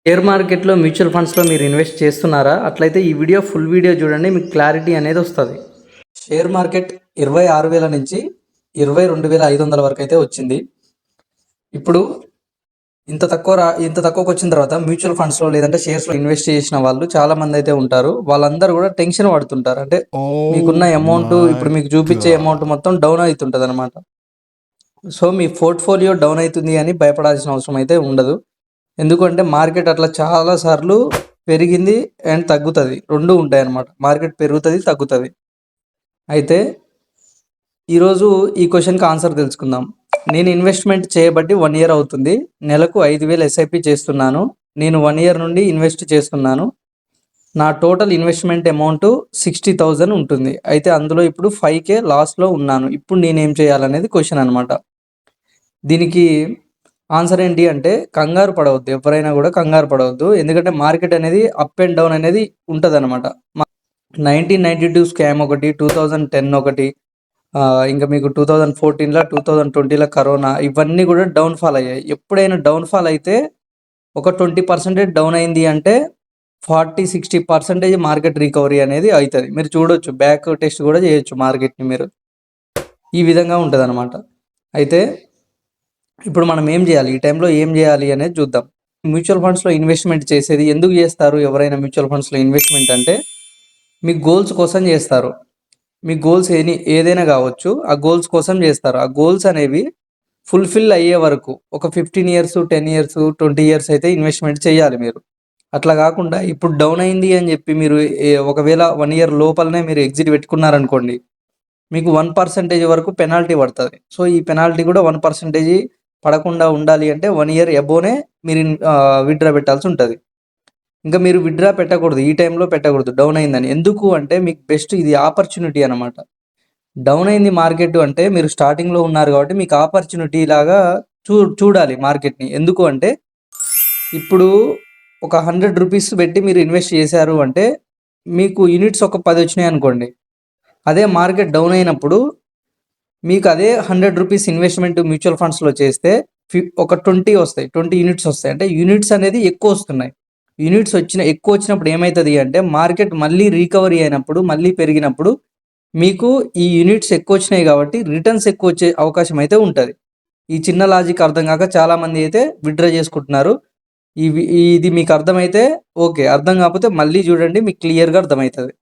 Share మార్కెట్లో mutual ఫండ్స్లో మీరు ఇన్వెస్ట్ చేస్తున్నారా? అట్లయితే ఈ ఫుల్ వీడియో చూడండి, మీకు క్లారిటీ అనేది వస్తుంది. షేర్ మార్కెట్ 26,000 నుంచి 22,500 వరకు అయితే వచ్చింది. ఇప్పుడు ఇంత తక్కువకి వచ్చిన తర్వాత మ్యూచువల్ ఫండ్స్లో లేదంటే షేర్స్లో ఇన్వెస్ట్ చేసిన వాళ్ళు చాలా మంది అయితే ఉంటారు. వాళ్ళందరూ కూడా టెన్షన్ పడుతుంటారు. అంటే మీకున్న అమౌంట్ ఇప్పుడు మీకు చూపించే అమౌంట్ మొత్తం డౌన్ అవుతుంటుంది అనమాట. సో మీ పోర్ట్ఫోలియో డౌన్ అవుతుంది అని భయపడాల్సిన అవసరం అయితే ఉండదు. ఎందుకంటే మార్కెట్ అట్లా చాలా సార్లు పెరిగింది అండ్ తగ్గుతుంది, రెండు ఉంటాయి అన్నమాట. మార్కెట్ పెరుగుతుంది, తగ్గుతుంది. అయితే ఈరోజు ఈ క్వశ్చన్కి ఆన్సర్ తెలుసుకుందాం. నేను ఇన్వెస్ట్మెంట్ చేయబట్టి 1 ఇయర్ అవుతుంది. నెలకు 5,000 ఎస్ఐపి చేస్తున్నాను. నేను 1 ఇయర్ నుండి ఇన్వెస్ట్ చేస్తున్నాను. నా టోటల్ ఇన్వెస్ట్మెంట్ అమౌంట్ 60,000 ఉంటుంది. అయితే అందులో ఇప్పుడు 5K లాస్లో ఉన్నాను. ఇప్పుడు నేనేం చేయాలనేది క్వశ్చన్ అనమాట. దీనికి ఆన్సర్ ఏంటి అంటే కంగారు పడవద్దు. ఎవరైనా కూడా కంగారు పడవద్దు. ఎందుకంటే మార్కెట్ అనేది అప్ అండ్ డౌన్ అనేది ఉంటుంది అనమాట. 1992 స్కామ్ ఒకటి, 2010 ఒకటి, ఇంకా మీకు 2014లో 2020లో కరోనా, ఇవన్నీ కూడా డౌన్ఫాల్ అయ్యాయి. ఎప్పుడైనా డౌన్ఫాల్ అయితే ఒక 20% డౌన్ అయింది అంటే 40-60% మార్కెట్ రికవరీ అనేది అవుతుంది. మీరు చూడొచ్చు, బ్యాక్ టెస్ట్ కూడా చేయొచ్చు మార్కెట్ని మీరు. ఈ విధంగా ఉంటుంది అనమాట. అయితే ఇప్పుడు మనం ఏం చేయాలి, ఈ టైంలో ఏం చేయాలి అనేది చూద్దాం. మ్యూచువల్ ఫండ్స్లో ఇన్వెస్ట్మెంట్ చేసేది ఎందుకు చేస్తారు? ఎవరైనా మ్యూచువల్ ఫండ్స్లో ఇన్వెస్ట్మెంట్ అంటే మీ గోల్స్ కోసం చేస్తారు. మీ గోల్స్ ఏదైనా కావచ్చు, ఆ గోల్స్ కోసం చేస్తారు. ఆ గోల్స్ అనేవి ఫుల్ఫిల్ అయ్యే వరకు ఒక 15 ఇయర్స్, 10 ఇయర్స్, 20 ఇయర్స్ అయితే ఇన్వెస్ట్మెంట్ చేయాలి మీరు. అట్లా కాకుండా ఇప్పుడు డౌన్ అయింది అని చెప్పి మీరు ఒకవేళ 1 ఇయర్ లోపలనే మీరు ఎగ్జిట్ పెట్టుకున్నారనుకోండి, మీకు 1% వరకు పెనాల్టీ పడుతుంది. సో ఈ పెనాల్టీ కూడా 1% పడకుండా ఉండాలి అంటే 1 ఇయర్ అబోనే మీరు విత్డ్రా పెట్టాల్సి ఉంటుంది. ఇంకా మీరు విత్డ్రా పెట్టకూడదు, ఈ టైంలో పెట్టకూడదు డౌన్ అయిందని. ఎందుకు అంటే మీకు బెస్ట్ ఇది ఆపర్చునిటీ అనమాట. డౌన్ అయింది మార్కెట్ అంటే మీరు స్టార్టింగ్లో ఉన్నారు కాబట్టి మీకు ఆపర్చునిటీ లాగా చూడాలి మార్కెట్ని. ఎందుకు అంటే ఇప్పుడు ఒక 100 రూపీస్ పెట్టి మీరు ఇన్వెస్ట్ చేశారు అంటే మీకు యూనిట్స్ ఒక 10 వచ్చినాయి అనుకోండి. అదే మార్కెట్ డౌన్ అయినప్పుడు మీకు అదే 100 రూపీస్ ఇన్వెస్ట్మెంట్ మ్యూచువల్ ఫండ్స్లో చేస్తే ఒక 20 వస్తాయి, 20 యూనిట్స్ వస్తాయి. అంటే యూనిట్స్ అనేది ఎక్కువ వస్తున్నాయి. యూనిట్స్ ఎక్కువ వచ్చినప్పుడు ఏమవుతుంది అంటే మార్కెట్ మళ్ళీ రికవరీ అయినప్పుడు, మళ్ళీ పెరిగినప్పుడు మీకు ఈ యూనిట్స్ ఎక్కువ వచ్చినాయి కాబట్టి రిటర్న్స్ ఎక్కువ వచ్చే అవకాశం అయితే ఉంటుంది. ఈ చిన్న లాజిక్ అర్థం కాక చాలామంది అయితే విత్డ్రా చేసుకుంటున్నారు. ఇది మీకు అర్థమైతే ఓకే, అర్థం కాకపోతే మళ్ళీ చూడండి, మీకు క్లియర్గా అర్థమవుతుంది.